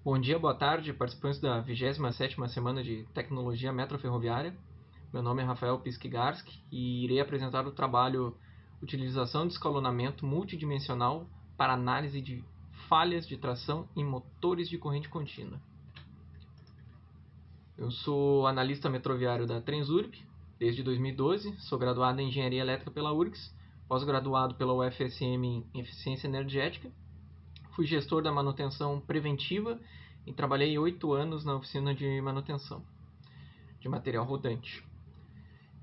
Bom dia, boa tarde, participantes da 27ª Semana de Tecnologia Metroferroviária. Meu nome é Rafael Piskigarski e irei apresentar o trabalho Utilização de Escalonamento Multidimensional para Análise de Falhas de Tração em Motores de Corrente Contínua. Eu sou analista metroviário da Transurb desde 2012, sou graduado em Engenharia Elétrica pela URGS, pós-graduado pela UFSM em Eficiência Energética. Fui gestor da manutenção preventiva e trabalhei 8 anos na oficina de manutenção de material rodante.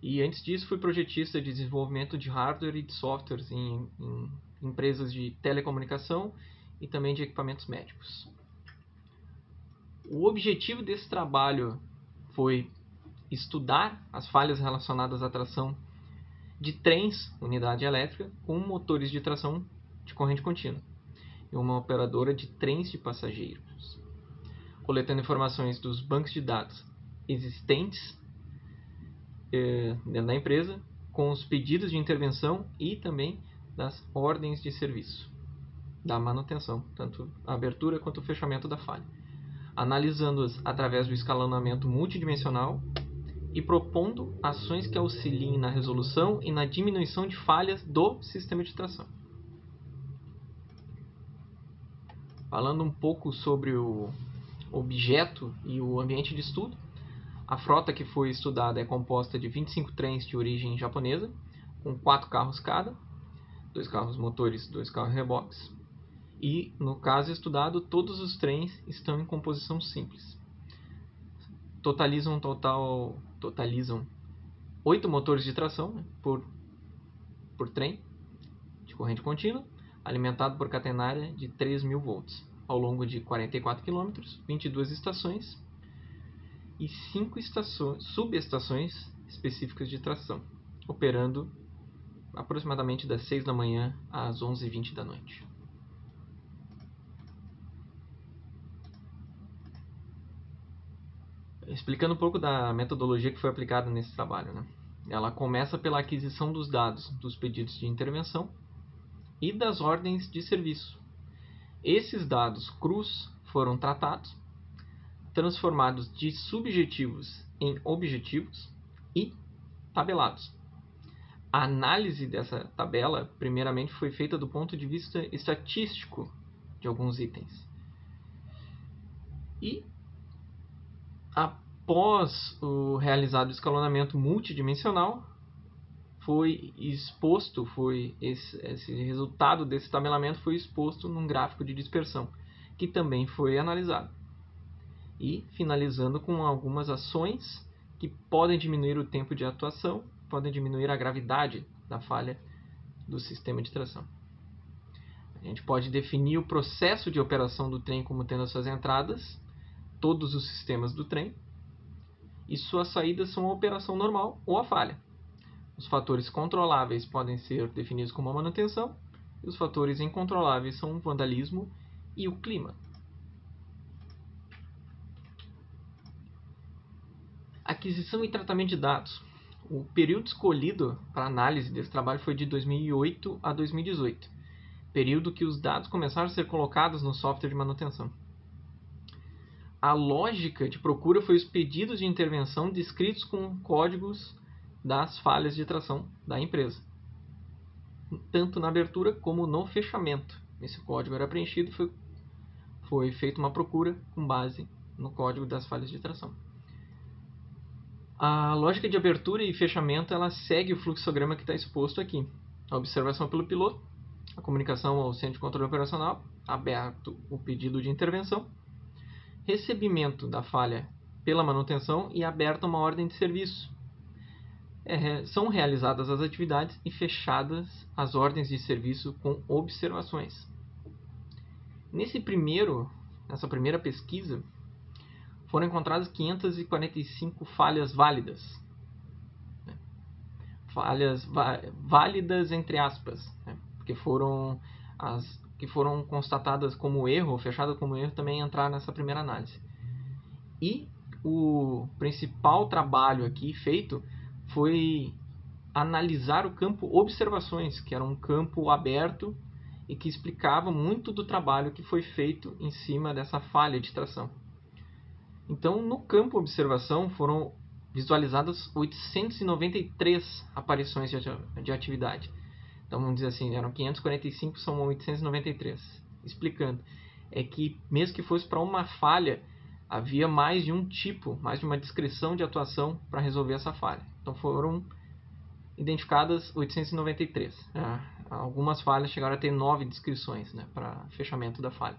E antes disso fui projetista de desenvolvimento de hardware e de softwares em empresas de telecomunicação e também de equipamentos médicos. O objetivo desse trabalho foi estudar as falhas relacionadas à tração de trens, unidade elétrica, com motores de tração de corrente contínua e uma operadora de trens de passageiros, coletando informações dos bancos de dados existentes dentro da empresa, com os pedidos de intervenção e também das ordens de serviço da manutenção, tanto a abertura quanto o fechamento da falha, analisando-as através do escalonamento multidimensional e propondo ações que auxiliem na resolução e na diminuição de falhas do sistema de tração. Falando um pouco sobre o objeto e o ambiente de estudo, a frota que foi estudada é composta de 25 trens de origem japonesa, com 4 carros cada, 2 carros motores, 2 carros reboques. E, no caso estudado, todos os trens estão em composição simples. Totalizam 8 motores de tração por trem, de corrente contínua, alimentado por catenária de 3.000 volts, ao longo de 44 km, 22 estações e 5 subestações específicas de tração, operando aproximadamente das 6 da manhã às 11h20 da noite. Explicando um pouco da metodologia que foi aplicada nesse trabalho, né? Ela começa pela aquisição dos dados dos pedidos de intervenção e das ordens de serviço. Esses dados crus foram tratados, transformados de subjetivos em objetivos e tabelados. A análise dessa tabela, primeiramente, foi feita do ponto de vista estatístico de alguns itens. E, após o realizado escalonamento multidimensional, esse resultado desse tabelamento foi exposto num gráfico de dispersão, que também foi analisado. E finalizando com algumas ações que podem diminuir o tempo de atuação, podem diminuir a gravidade da falha do sistema de tração. A gente pode definir o processo de operação do trem como tendo as suas entradas, todos os sistemas do trem, e suas saídas são a operação normal ou a falha. Os fatores controláveis podem ser definidos como a manutenção, e os fatores incontroláveis são o vandalismo e o clima. Aquisição e tratamento de dados. O período escolhido para análise desse trabalho foi de 2008 a 2018, período que os dados começaram a ser colocados no software de manutenção. A lógica de procura foi os pedidos de intervenção descritos com códigos das falhas de tração da empresa, tanto na abertura como no fechamento. Esse código era preenchido e foi feita uma procura com base no código das falhas de tração. A lógica de abertura e fechamento ela segue o fluxograma que está exposto aqui. A observação pelo piloto, a comunicação ao centro de controle operacional, aberto o pedido de intervenção, recebimento da falha pela manutenção e aberta uma ordem de serviço. São realizadas as atividades e fechadas as ordens de serviço com observações. Nessa primeira pesquisa, foram encontradas 545 falhas válidas. Falhas válidas entre aspas, porque as que foram constatadas como erro, ou fechadas como erro, também entraram nessa primeira análise. E o principal trabalho aqui feito foi analisar o campo observações, que era um campo aberto e que explicava muito do trabalho que foi feito em cima dessa falha de tração. Então, no campo observação, foram visualizadas 893 aparições de atividade. Então, vamos dizer assim, eram 545, são 893. Explicando, é que mesmo que fosse para uma falha, havia mais de um tipo, mais de uma descrição de atuação para resolver essa falha. Então, foram identificadas 893. Algumas falhas chegaram a ter 9 descrições, né, para fechamento da falha.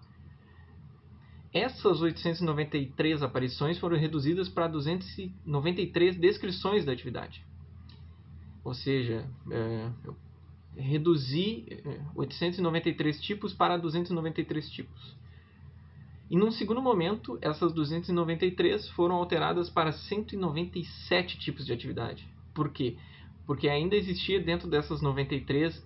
Essas 893 aparições foram reduzidas para 293 descrições da atividade. Ou seja, eu reduzi 893 tipos para 293 tipos. E num segundo momento, essas 293 foram alteradas para 197 tipos de atividade. Por quê? Porque ainda existia dentro dessas 93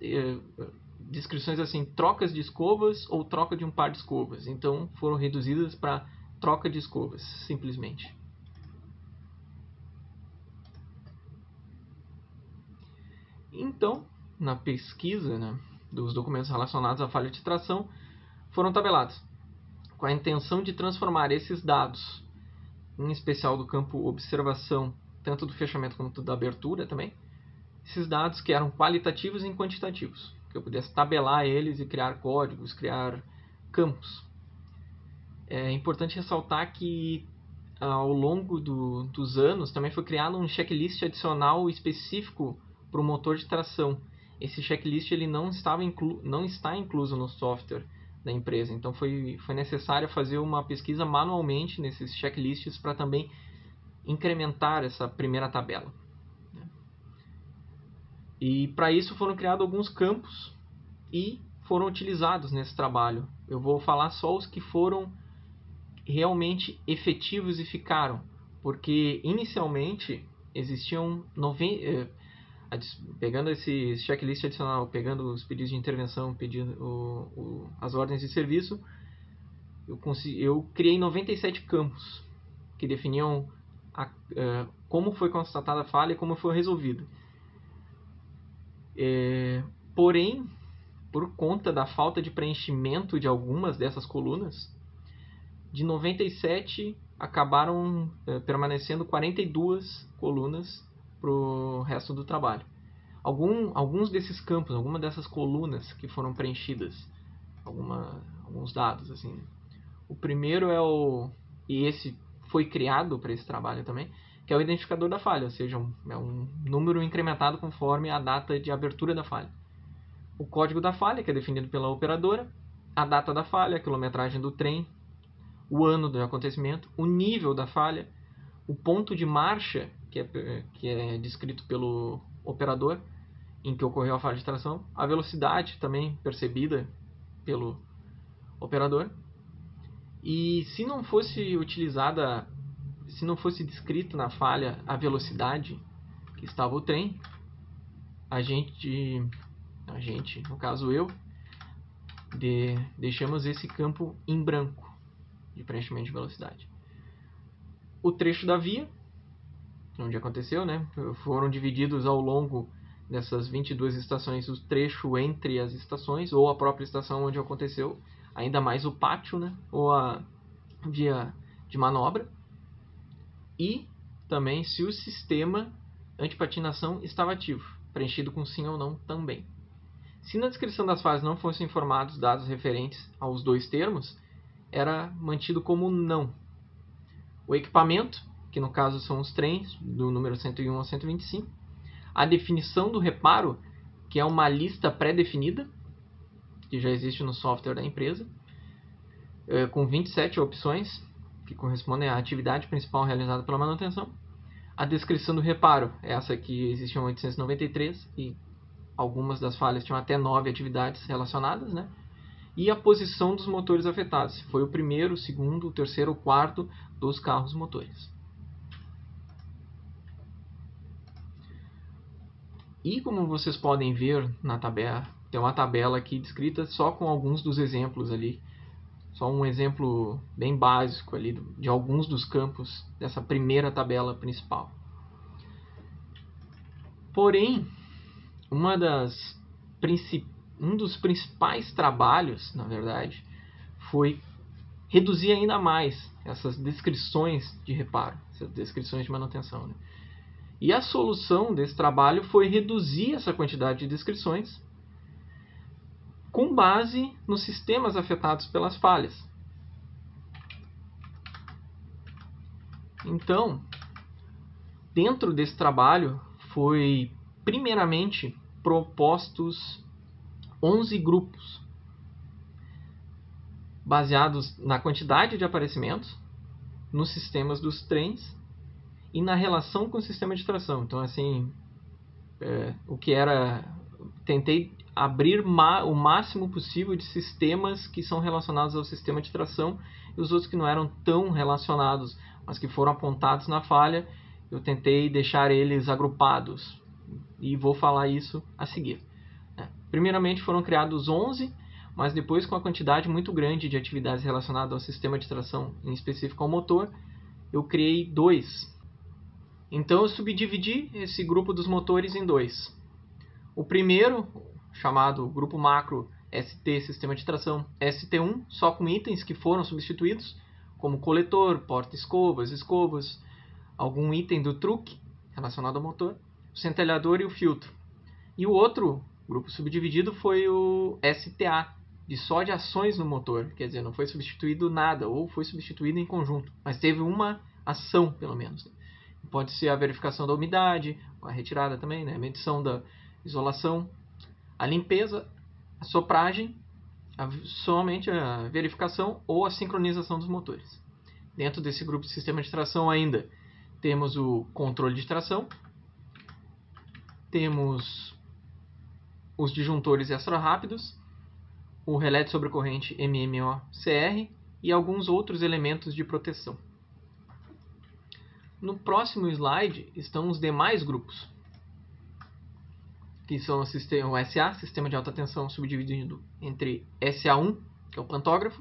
descrições assim, trocas de escovas ou troca de um par de escovas. Então foram reduzidas para troca de escovas, simplesmente. Então, na pesquisa, né, dos documentos relacionados à falha de tração, foram tabelados com a intenção de transformar esses dados, em especial do campo observação, tanto do fechamento quanto da abertura também, esses dados que eram qualitativos em quantitativos, que eu pudesse tabelar eles e criar códigos, criar campos. É importante ressaltar que ao longo dos anos também foi criado um checklist adicional específico para o motor de tração. Esse checklist ele não está incluso no software da empresa, então foi necessário fazer uma pesquisa manualmente nesses checklists para também incrementar essa primeira tabela. E para isso foram criados alguns campos e foram utilizados nesse trabalho. Eu vou falar só os que foram realmente efetivos e ficaram, porque inicialmente existiam pegando esse checklist adicional, pegando os pedidos de intervenção, as ordens de serviço, eu criei 97 campos que definiam como foi constatada a falha e como foi resolvida. Porém, por conta da falta de preenchimento de algumas dessas colunas, de 97 acabaram permanecendo 42 colunas para o resto do trabalho. Alguns desses campos, algumas dessas colunas que foram preenchidas, alguns dados assim. O primeiro e esse foi criado para esse trabalho também, que é o identificador da falha, ou seja, é um número incrementado conforme a data de abertura da falha. O código da falha, que é definido pela operadora, a data da falha, a quilometragem do trem, o ano do acontecimento, o nível da falha, o ponto de marcha, que é descrito pelo operador, em que ocorreu a falha de tração, a velocidade também percebida pelo operador. E se não fosse descrito na falha a velocidade que estava o trem, a gente, no caso eu, deixamos esse campo em branco de preenchimento de velocidade. O trecho da via, onde aconteceu, né, foram divididos ao longo dessas 22 estações, o trecho entre as estações, ou a própria estação onde aconteceu, ainda mais o pátio, né, ou a via de manobra, e também se o sistema antipatinação estava ativo, preenchido com sim ou não também. Se na descrição das fases não fossem informados dados referentes aos dois termos, era mantido como não. O equipamento, que no caso são os trens, do número 101 ao 125. A definição do reparo, que é uma lista pré-definida, que já existe no software da empresa, com 27 opções, que correspondem à atividade principal realizada pela manutenção. A descrição do reparo, essa que existiam 893, e algumas das falhas tinham até 9 atividades relacionadas, né? E a posição dos motores afetados, se foi o primeiro, o segundo, o terceiro ou quarto dos carros motores. E como vocês podem ver na tabela, tem uma tabela aqui descrita só com alguns dos exemplos ali. Só um exemplo bem básico ali de alguns dos campos dessa primeira tabela principal. Porém, uma das um dos principais trabalhos, na verdade, foi reduzir ainda mais essas descrições de reparo, essas descrições de manutenção, né? E a solução desse trabalho foi reduzir essa quantidade de descrições com base nos sistemas afetados pelas falhas. Então, dentro desse trabalho, foi primeiramente propostos 11 grupos, baseados na quantidade de aparecimentos, nos sistemas dos trens e na relação com o sistema de tração. Então, assim, tentei abrir o máximo possível de sistemas que são relacionados ao sistema de tração, e os outros que não eram tão relacionados, mas que foram apontados na falha, eu tentei deixar eles agrupados, e vou falar isso a seguir. Primeiramente foram criados 11, mas depois, com a quantidade muito grande de atividades relacionadas ao sistema de tração, em específico ao motor, eu criei 2. Então eu subdividi esse grupo dos motores em 2. O primeiro, chamado grupo macro ST, sistema de tração, ST1, só com itens que foram substituídos, como coletor, porta-escovas, escovas, algum item do truque relacionado ao motor, o centelhador e o filtro. E o outro grupo subdividido foi o STA, só de ações no motor, quer dizer, não foi substituído nada, ou foi substituído em conjunto, mas teve uma ação, pelo menos. Pode ser a verificação da umidade, a retirada também, né? A medição da isolação, a limpeza, a sopragem, somente a verificação ou a sincronização dos motores. Dentro desse grupo de sistema de tração ainda temos o controle de tração, temos os disjuntores extra-rápidos, o relé de sobrecorrente MMO-CR e alguns outros elementos de proteção. No próximo slide estão os demais grupos, que são o SA, sistema de alta tensão, subdividido entre SA1, que é o pantógrafo,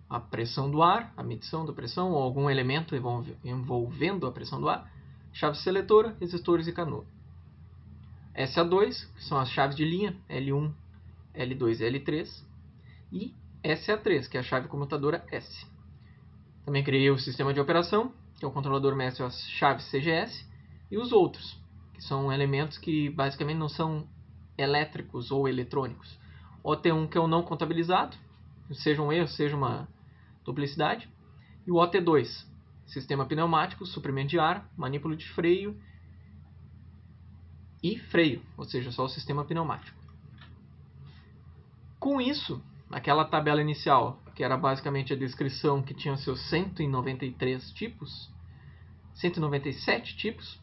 a pressão do ar, a medição da pressão ou algum elemento envolvendo a pressão do ar, chave seletora, resistores e canoa. SA2, que são as chaves de linha, L1, L2 e L3, e SA3, que é a chave comutadora S. Também criei o sistema de operação, que é o controlador mestre as chaves CGS, e os outros, que são elementos que basicamente não são elétricos ou eletrônicos. OT1, que é o não contabilizado, seja um erro, seja uma duplicidade, e o OT2, sistema pneumático, suprimento de ar, manípulo de freio e freio, ou seja, só o sistema pneumático. Com isso, aquela tabela inicial, que era basicamente a descrição que tinha seus 193 tipos, 197 tipos,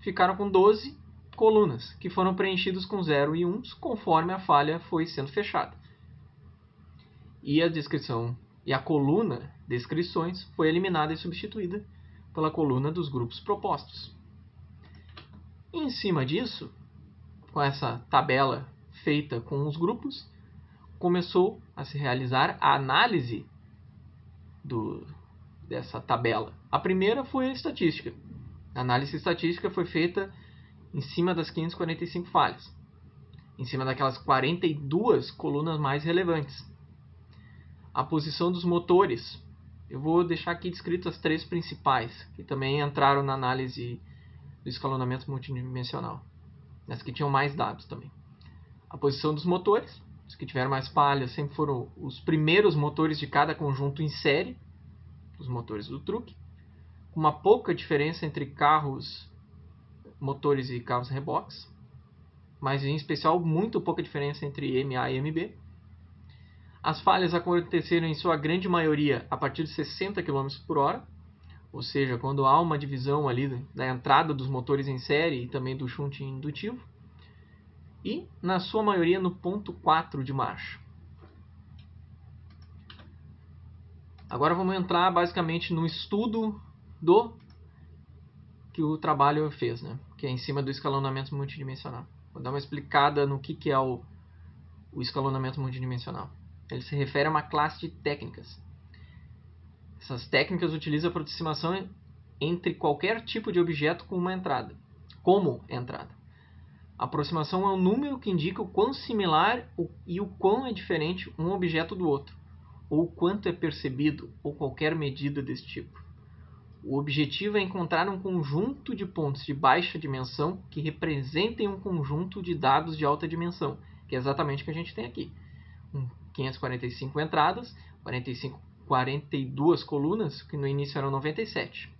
ficaram com 12 colunas, que foram preenchidos com 0 e 1 conforme a falha foi sendo fechada. E a descrição e a coluna descrições foi eliminada e substituída pela coluna dos grupos propostos. E em cima disso, com essa tabela feita com os grupos, começou a se realizar a análise dessa tabela. A primeira foi a estatística. A análise estatística foi feita em cima das 545 falhas, em cima daquelas 42 colunas mais relevantes. A posição dos motores, eu vou deixar aqui descrito as 3 principais, que também entraram na análise do escalonamento multidimensional, as que tinham mais dados também. A posição dos motores, os que tiveram mais falhas sempre foram os primeiros motores de cada conjunto em série, os motores do truque, com uma pouca diferença entre carros, motores e carros reboques, mas em especial muito pouca diferença entre MA e MB. As falhas aconteceram em sua grande maioria a partir de 60 km por hora, ou seja, quando há uma divisão ali da entrada dos motores em série e também do shunt indutivo, e na sua maioria no ponto 4 de marcha. Agora vamos entrar basicamente no estudo que o trabalho fez, né? Que é em cima do escalonamento multidimensional. Vou dar uma explicada no que é o escalonamento multidimensional. Ele se refere a uma classe de técnicas. Essas técnicas utilizam a aproximação entre qualquer tipo de objeto com uma entrada, como entrada. A aproximação é um número que indica o quão similar e o quão é diferente um objeto do outro, ou o quanto é percebido, ou qualquer medida desse tipo. O objetivo é encontrar um conjunto de pontos de baixa dimensão que representem um conjunto de dados de alta dimensão, que é exatamente o que a gente tem aqui. 545 entradas, 42 colunas, que no início eram 97.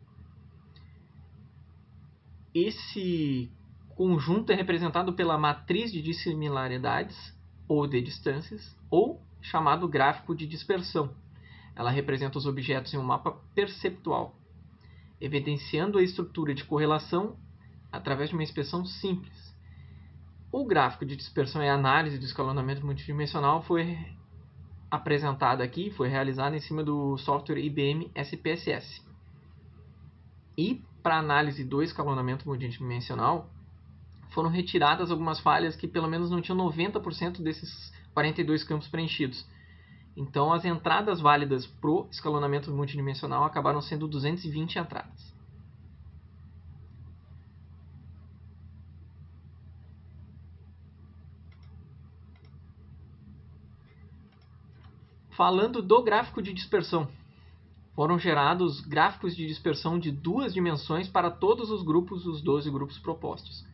Esse conjunto é representado pela matriz de dissimilaridades, ou de distâncias, ou chamado gráfico de dispersão. Ela representa os objetos em um mapa perceptual, evidenciando a estrutura de correlação através de uma expressão simples. O gráfico de dispersão e análise do escalonamento multidimensional foi apresentado aqui, foi realizado em cima do software IBM SPSS. E para análise do escalonamento multidimensional, foram retiradas algumas falhas que pelo menos não tinham 90% desses 42 campos preenchidos. Então, as entradas válidas para o escalonamento multidimensional acabaram sendo 220 entradas. Falando do gráfico de dispersão, foram gerados gráficos de dispersão de 2 dimensões para todos os grupos, os 12 grupos propostos.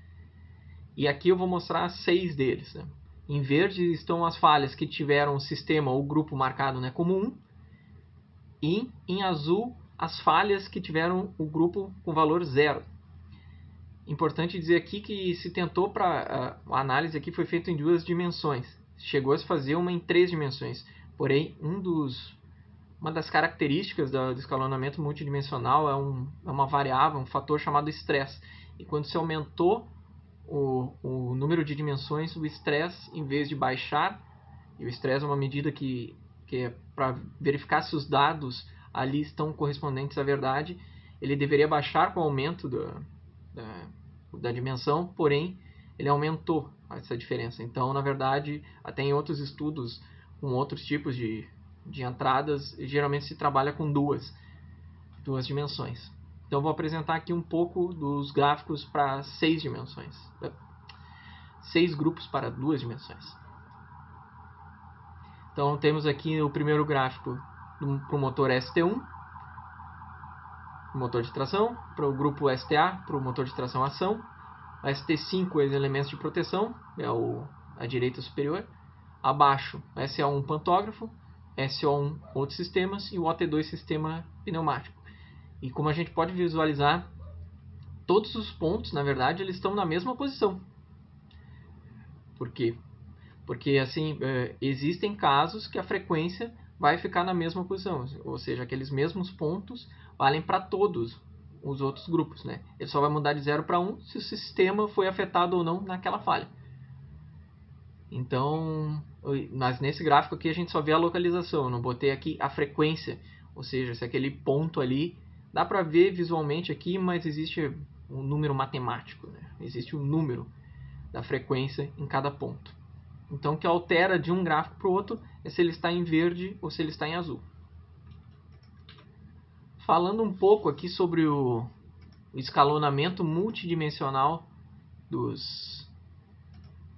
E aqui eu vou mostrar 6 deles. Né? Em verde estão as falhas que tiveram o sistema ou grupo marcado, né, como 1. E em azul, as falhas que tiveram o grupo com valor 0. Importante dizer aqui que se tentou para a análise aqui foi feita em 2 dimensões. Chegou a se fazer uma em 3 dimensões. Porém, uma das características do escalonamento multidimensional é uma variável, um fator chamado estresse. E quando se aumentou o número de dimensões, o estresse, em vez de baixar, e o estresse é uma medida que é para verificar se os dados ali estão correspondentes à verdade, ele deveria baixar com o aumento da dimensão, porém ele aumentou essa diferença. Então, na verdade, até em outros estudos com outros tipos de entradas, geralmente se trabalha com duas dimensões. Então, vou apresentar aqui um pouco dos gráficos para 6 dimensões. 6 grupos para 2 dimensões. Então, temos aqui o primeiro gráfico para o motor ST1, motor de tração, para o grupo STA, para o motor de tração ação. O ST5 é os elementos de proteção, é a direita superior. Abaixo, SO1 pantógrafo, SO1 outros sistemas e o OT2 sistema pneumático. E como a gente pode visualizar, todos os pontos, na verdade, eles estão na mesma posição. Por quê? Porque assim, existem casos que a frequência vai ficar na mesma posição, ou seja, aqueles mesmos pontos valem para todos os outros grupos, né? Ele só vai mudar de 0 para 1 se o sistema foi afetado ou não naquela falha. Então, mas nesse gráfico aqui a gente só vê a localização, eu não botei aqui a frequência, ou seja, se aquele ponto ali, dá para ver visualmente aqui, mas existe um número matemático, né? Existe um número da frequência em cada ponto. Então, o que altera de um gráfico para o outro é se ele está em verde ou se ele está em azul. Falando um pouco aqui sobre o escalonamento multidimensional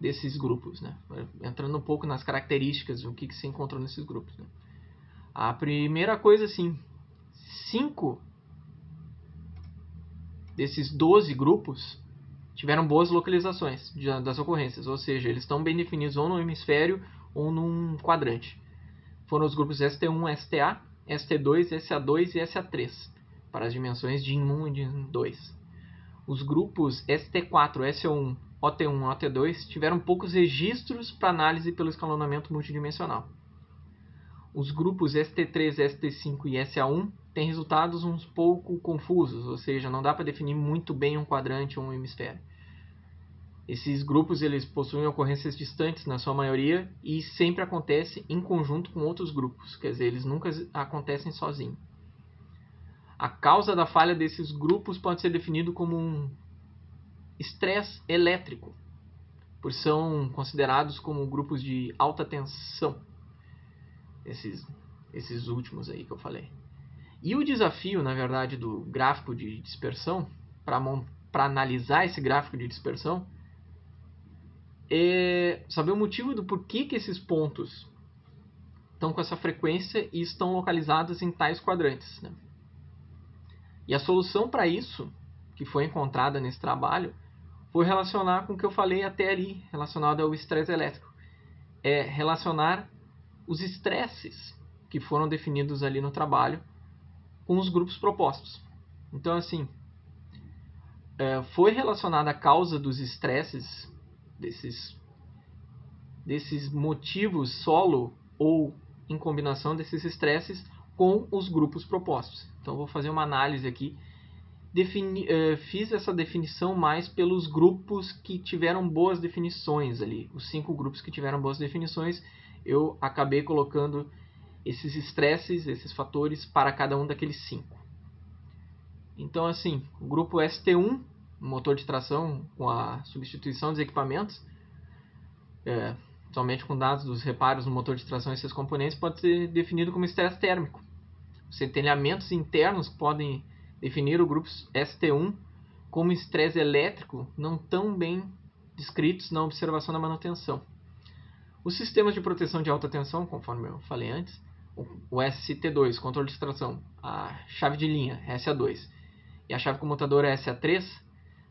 desses grupos, né? Entrando um pouco nas características do que se encontrou nesses grupos. Né? A primeira coisa, assim, 5 desses 12 grupos tiveram boas localizações das ocorrências, ou seja, eles estão bem definidos ou no hemisfério ou num quadrante. Foram os grupos ST1, STA, ST2, SA2 e SA3, para as dimensões de 1 e de 2. Os grupos ST4, SO1, OT1 e OT2 tiveram poucos registros para análise pelo escalonamento multidimensional. Os grupos ST3, ST5 e SA1 têm resultados uns pouco confusos, ou seja, não dá para definir muito bem um quadrante ou um hemisfério. Esses grupos eles possuem ocorrências distantes na sua maioria e sempre acontecem em conjunto com outros grupos, quer dizer, eles nunca acontecem sozinhos. A causa da falha desses grupos pode ser definido como um estresse elétrico, pois são considerados como grupos de alta tensão, esses últimos aí que eu falei. E o desafio, na verdade, do gráfico de dispersão, para analisar esse gráfico de dispersão, é saber o motivo do porquê que esses pontos estão com essa frequência e estão localizados em tais quadrantes, né? E a solução para isso, que foi encontrada nesse trabalho, foi relacionar com o que eu falei até ali, relacionado ao estresse elétrico. É relacionar os estresses que foram definidos ali no trabalho com os grupos propostos. Então, assim, foi relacionada a causa dos estresses, desses motivos solo ou em combinação desses estresses com os grupos propostos. Então, vou fazer uma análise aqui. Fiz essa definição mais pelos grupos que tiveram boas definições ali. Os 5 grupos que tiveram boas definições, eu acabei colocando esses estresses, esses fatores para cada um daqueles 5. Então, assim, o grupo ST1, motor de tração com a substituição dos equipamentos, somente com dados dos reparos no motor de tração e seus componentes, pode ser definido como estresse térmico. Os centelhamentos internos podem definir o grupo ST1 como estresse elétrico não tão bem descritos na observação da manutenção. Os sistemas de proteção de alta tensão, conforme eu falei antes, o ST2, controle de tração, a chave de linha, SA2, e a chave comutadora SA3,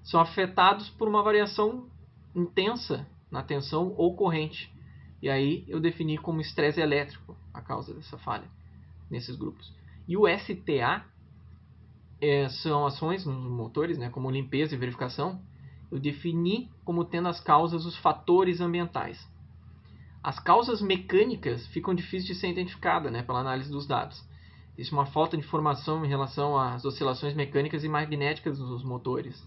são afetados por uma variação intensa na tensão ou corrente. E aí eu defini como estresse elétrico a causa dessa falha nesses grupos. E o STA são ações nos motores, né, como limpeza e verificação. Eu defini como tendo as causas os fatores ambientais. As causas mecânicas ficam difíceis de ser identificadas, né, pela análise dos dados. Existe uma falta de informação em relação às oscilações mecânicas e magnéticas dos motores.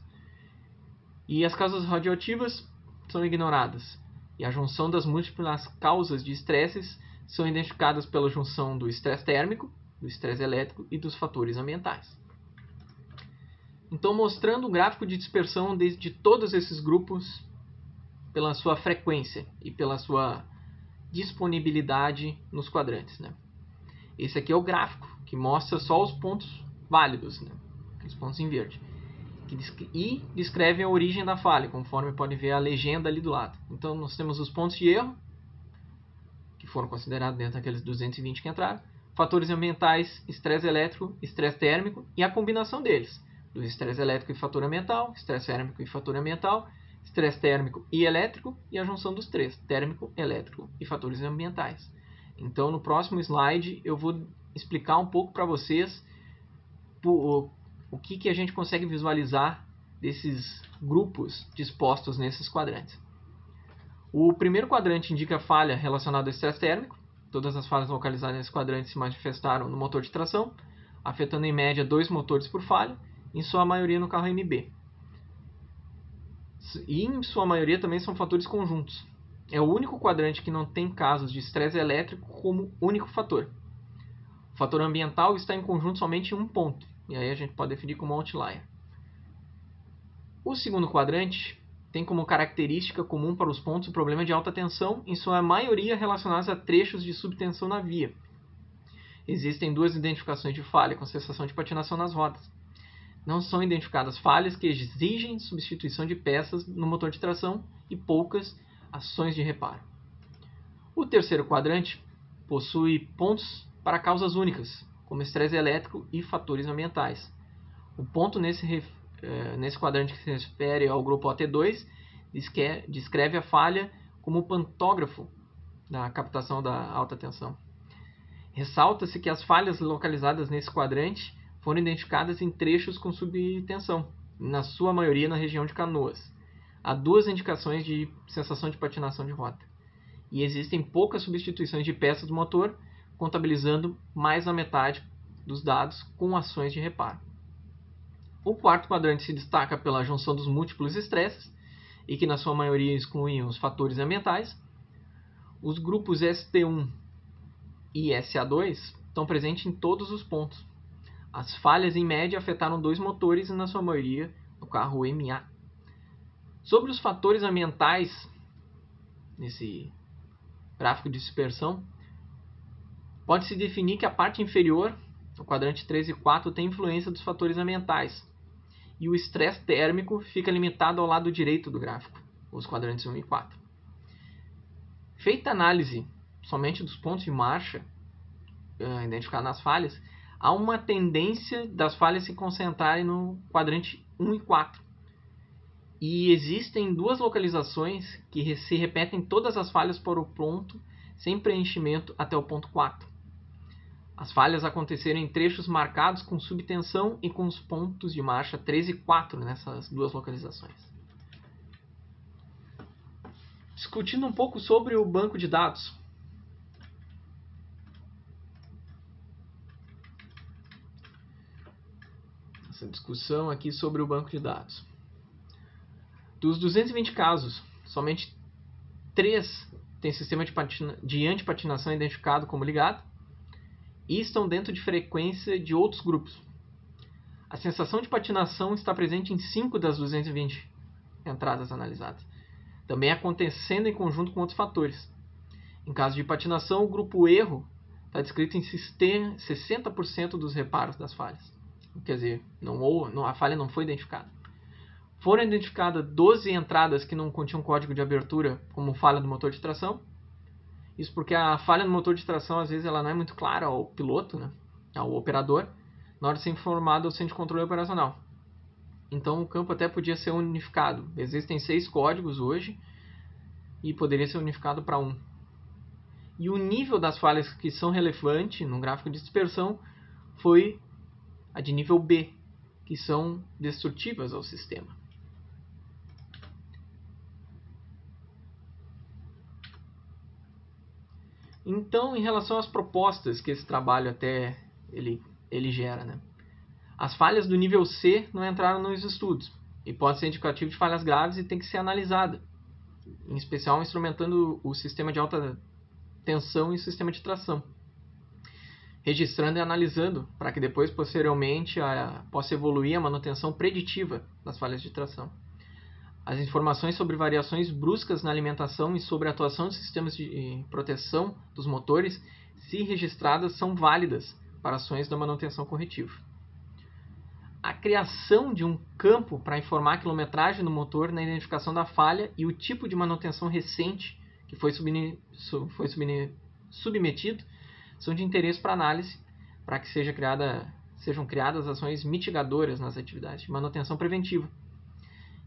E as causas radioativas são ignoradas. E a junção das múltiplas causas de estresses são identificadas pela junção do estresse térmico, do estresse elétrico e dos fatores ambientais. Então, mostrando um gráfico de dispersão de todos esses grupos pela sua frequência e pela sua disponibilidade nos quadrantes, né? Esse aqui é o gráfico que mostra só os pontos válidos, né? Aqueles pontos em verde. E descreve a origem da falha, conforme pode ver a legenda ali do lado. Então, nós temos os pontos de erro, que foram considerados dentro daqueles 220 que entraram, fatores ambientais, estresse elétrico, estresse térmico e a combinação deles, do estresse elétrico e fator ambiental, estresse térmico e fator ambiental, estresse térmico e elétrico e a junção dos três, térmico, elétrico e fatores ambientais. Então, no próximo slide, eu vou explicar um pouco para vocês o que a gente consegue visualizar desses grupos dispostos nesses quadrantes. O primeiro quadrante indica falha relacionada ao estresse térmico. Todas as falhas localizadas nesse quadrante se manifestaram no motor de tração, afetando em média 2 motores por falha, em sua maioria no carro MB. E em sua maioria também são fatores conjuntos. É o único quadrante que não tem casos de estresse elétrico como único fator. O fator ambiental está em conjunto somente em um ponto, e aí a gente pode definir como outlier. O segundo quadrante tem como característica comum para os pontos o problema de alta tensão, em sua maioria relacionados a trechos de subtensão na via. Existem 2 identificações de falha com cessação de patinação nas rodas. Não são identificadas falhas que exigem substituição de peças no motor de tração e poucas ações de reparo. O terceiro quadrante possui pontos para causas únicas, como estresse elétrico e fatores ambientais. O ponto nesse quadrante que se refere ao grupo OT2 descreve a falha como o pantógrafo da captação da alta tensão. Ressalta-se que as falhas localizadas nesse quadrante foram identificadas em trechos com subtensão, na sua maioria na região de Canoas. Há 2 indicações de sensação de patinação de rota. E existem poucas substituições de peças do motor, contabilizando mais da metade dos dados com ações de reparo. O quarto quadrante se destaca pela junção dos múltiplos estresses, e que na sua maioria excluem os fatores ambientais. Os grupos ST1 e SA2 estão presentes em todos os pontos. As falhas, em média, afetaram 2 motores e, na sua maioria, no carro MA. Sobre os fatores ambientais, nesse gráfico de dispersão, pode-se definir que a parte inferior, o quadrante 3 e 4, tem influência dos fatores ambientais. E o estresse térmico fica limitado ao lado direito do gráfico, os quadrantes 1 e 4. Feita a análise somente dos pontos de marcha identificados nas falhas, há uma tendência das falhas se concentrarem no quadrante 1 e 4. E existem duas localizações que se repetem todas as falhas para o ponto sem preenchimento até o ponto 4. As falhas aconteceram em trechos marcados com subtensão e com os pontos de marcha 3 e 4 nessas duas localizações. Discutindo um pouco sobre o banco de dados. Essa discussão aqui sobre o banco de dados. Dos 220 casos, somente 3 têm sistema de antipatinação identificado como ligado e estão dentro de frequência de outros grupos. A sensação de patinação está presente em 5 das 220 entradas analisadas, também acontecendo em conjunto com outros fatores. Em caso de patinação, o grupo erro está descrito em 60% dos reparos das falhas. Quer dizer, a falha não foi identificada. Foram identificadas 12 entradas que não continham código de abertura como falha do motor de tração. Isso porque a falha no motor de tração, às vezes, ela não é muito clara ao piloto, né, ao operador, na hora de ser informado ao centro de controle operacional. Então, o campo até podia ser unificado. Existem 6 códigos hoje e poderia ser unificado para 1. E o nível das falhas que são relevantes no gráfico de dispersão foi a de nível B, que são destrutivas ao sistema. Então, em relação às propostas que esse trabalho até ele gera, né? As falhas do nível C não entraram nos estudos e pode ser indicativo de falhas graves e tem que ser analisada, em especial instrumentando o sistema de alta tensão e o sistema de tração, registrando e analisando para que depois, posteriormente, possa evoluir a manutenção preditiva das falhas de tração. As informações sobre variações bruscas na alimentação e sobre a atuação dos sistemas de proteção dos motores, se registradas, são válidas para ações da manutenção corretiva. A criação de um campo para informar a quilometragem do motor na identificação da falha e o tipo de manutenção recente que foi submetido são de interesse para análise, para que sejam criadas ações mitigadoras nas atividades de manutenção preventiva.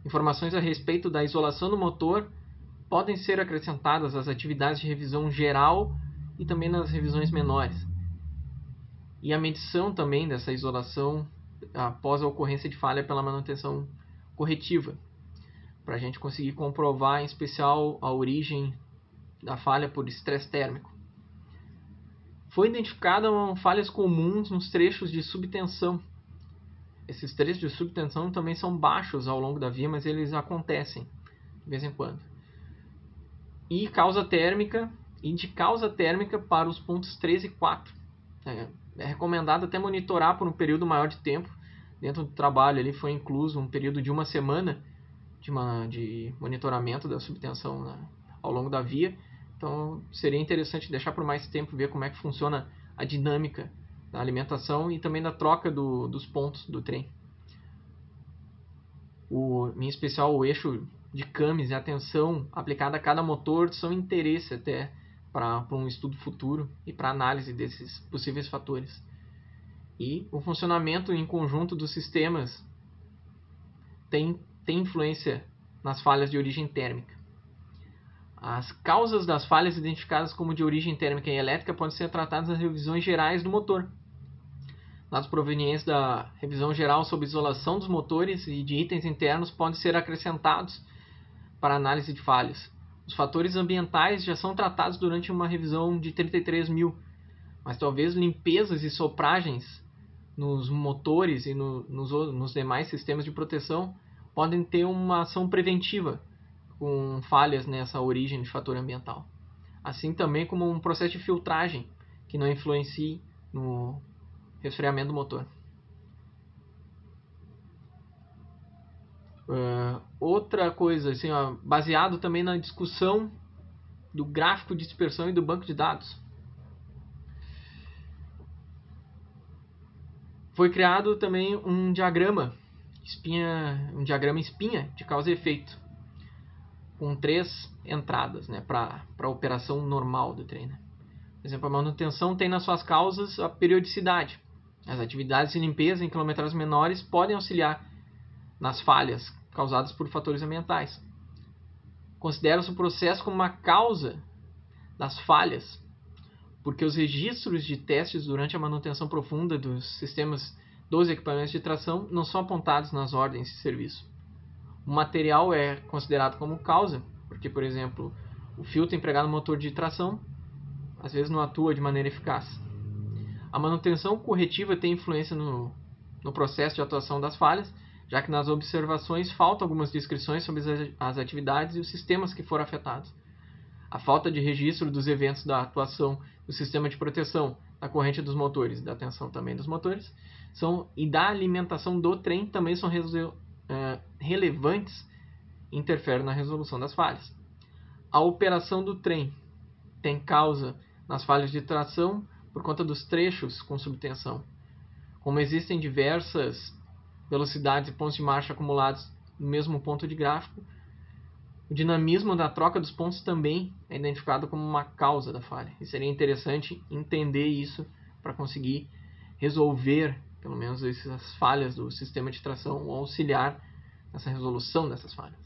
Informações a respeito da isolação do motor podem ser acrescentadas às atividades de revisão geral e também nas revisões menores. E a medição também dessa isolação após a ocorrência de falha pela manutenção corretiva, para a gente conseguir comprovar, em especial, a origem da falha por estresse térmico. Foi identificada falhas comuns nos trechos de subtensão. Esses trechos de subtensão também são baixos ao longo da via, mas eles acontecem de vez em quando. E de causa térmica para os pontos 3 e 4. É recomendado até monitorar por um período maior de tempo. Dentro do trabalho ali foi incluso um período de 1 semana de monitoramento da subtensão ao longo da via. Então seria interessante deixar por mais tempo, ver como é que funciona a dinâmica da alimentação e também da troca dos pontos do trem. Em especial o eixo de camis e a tensão aplicada a cada motor são interesse até para um estudo futuro e para análise desses possíveis fatores. E o funcionamento em conjunto dos sistemas tem influência nas falhas de origem térmica. As causas das falhas identificadas como de origem térmica e elétrica podem ser tratadas nas revisões gerais do motor. Dados provenientes da revisão geral sobre isolação dos motores e de itens internos podem ser acrescentados para análise de falhas. Os fatores ambientais já são tratados durante uma revisão de 33.000, mas talvez limpezas e sopragens nos motores e nos demais sistemas de proteção podem ter uma ação preventiva com falhas nessa origem de fator ambiental. Assim também como um processo de filtragem que não influencie no resfriamento do motor. Outra coisa, assim, baseado também na discussão do gráfico de dispersão e do banco de dados, foi criado também um diagrama espinha de causa e efeito. com 3 entradas, né, para a operação normal do trem. Né? Por exemplo, a manutenção tem nas suas causas a periodicidade. As atividades de limpeza em quilometragens menores podem auxiliar nas falhas causadas por fatores ambientais. Considera-se o processo como uma causa das falhas, porque os registros de testes durante a manutenção profunda dos sistemas dos equipamentos de tração não são apontados nas ordens de serviço. O material é considerado como causa, porque, por exemplo, o filtro empregado no motor de tração às vezes não atua de maneira eficaz. A manutenção corretiva tem influência no processo de atuação das falhas, já que nas observações faltam algumas descrições sobre as atividades e os sistemas que foram afetados. A falta de registro dos eventos da atuação do sistema de proteção, da corrente dos motores, da tensão também dos motores, e da alimentação do trem também são relevantes e interferem na resolução das falhas. A operação do trem tem causa nas falhas de tração por conta dos trechos com subtensão. Como existem diversas velocidades e pontos de marcha acumulados no mesmo ponto de gráfico, o dinamismo da troca dos pontos também é identificado como uma causa da falha. E seria interessante entender isso para conseguir resolver, pelo menos, essas falhas do sistema de tração ou auxiliar nessa resolução dessas falhas.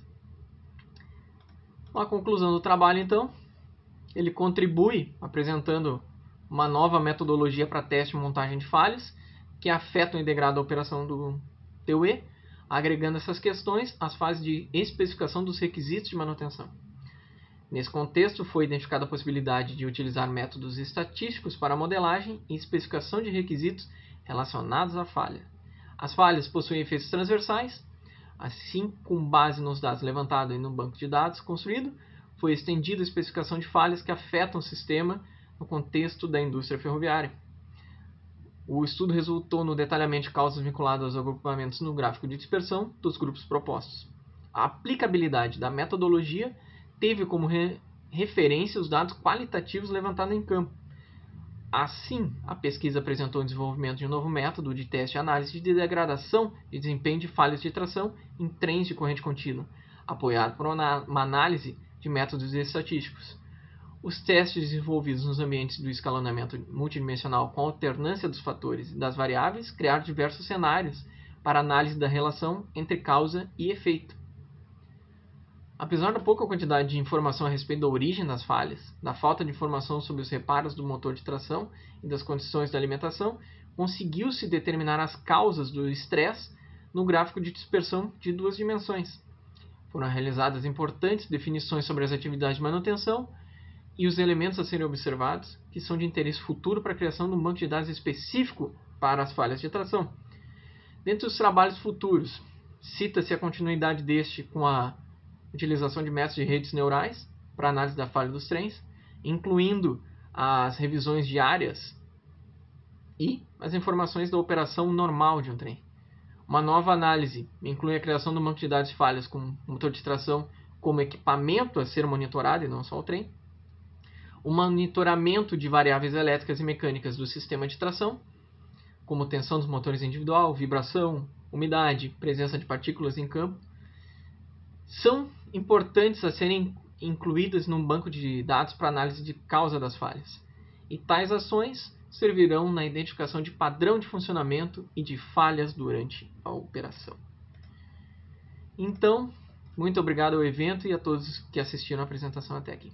A conclusão do trabalho, então, ele contribui apresentando uma nova metodologia para teste e montagem de falhas que afetam e degradam a operação do TUE, agregando essas questões às fases de especificação dos requisitos de manutenção. Nesse contexto, foi identificada a possibilidade de utilizar métodos estatísticos para a modelagem e especificação de requisitos relacionados à falha. As falhas possuem efeitos transversais, assim, com base nos dados levantados no banco de dados construído, foi estendida a especificação de falhas que afetam o sistema no contexto da indústria ferroviária. O estudo resultou no detalhamento de causas vinculadas aos agrupamentos no gráfico de dispersão dos grupos propostos. A aplicabilidade da metodologia teve como referência os dados qualitativos levantados em campo. Assim, a pesquisa apresentou o desenvolvimento de um novo método de teste e análise de degradação de desempenho de falhas de tração em trens de corrente contínua, apoiado por uma análise de métodos estatísticos. Os testes desenvolvidos nos ambientes do escalonamento multidimensional com alternância dos fatores e das variáveis criaram diversos cenários para análise da relação entre causa e efeito. Apesar da pouca quantidade de informação a respeito da origem das falhas, da falta de informação sobre os reparos do motor de tração e das condições da alimentação, conseguiu-se determinar as causas do estresse no gráfico de dispersão de 2 dimensões. Foram realizadas importantes definições sobre as atividades de manutenção e os elementos a serem observados, que são de interesse futuro para a criação de um banco de dados específico para as falhas de tração. Dentre os trabalhos futuros, cita-se a continuidade deste com a utilização de métodos de redes neurais para análise da falha dos trens, incluindo as revisões diárias e as informações da operação normal de um trem. Uma nova análise inclui a criação de um banco de dados de falhas com motor de tração como equipamento a ser monitorado e não só o trem. O monitoramento de variáveis elétricas e mecânicas do sistema de tração, como tensão dos motores individual, vibração, umidade, presença de partículas em campo, são importantes a serem incluídas num banco de dados para análise de causa das falhas. E tais ações servirão na identificação de padrão de funcionamento e de falhas durante a operação. Então, muito obrigado ao evento e a todos que assistiram a apresentação até aqui.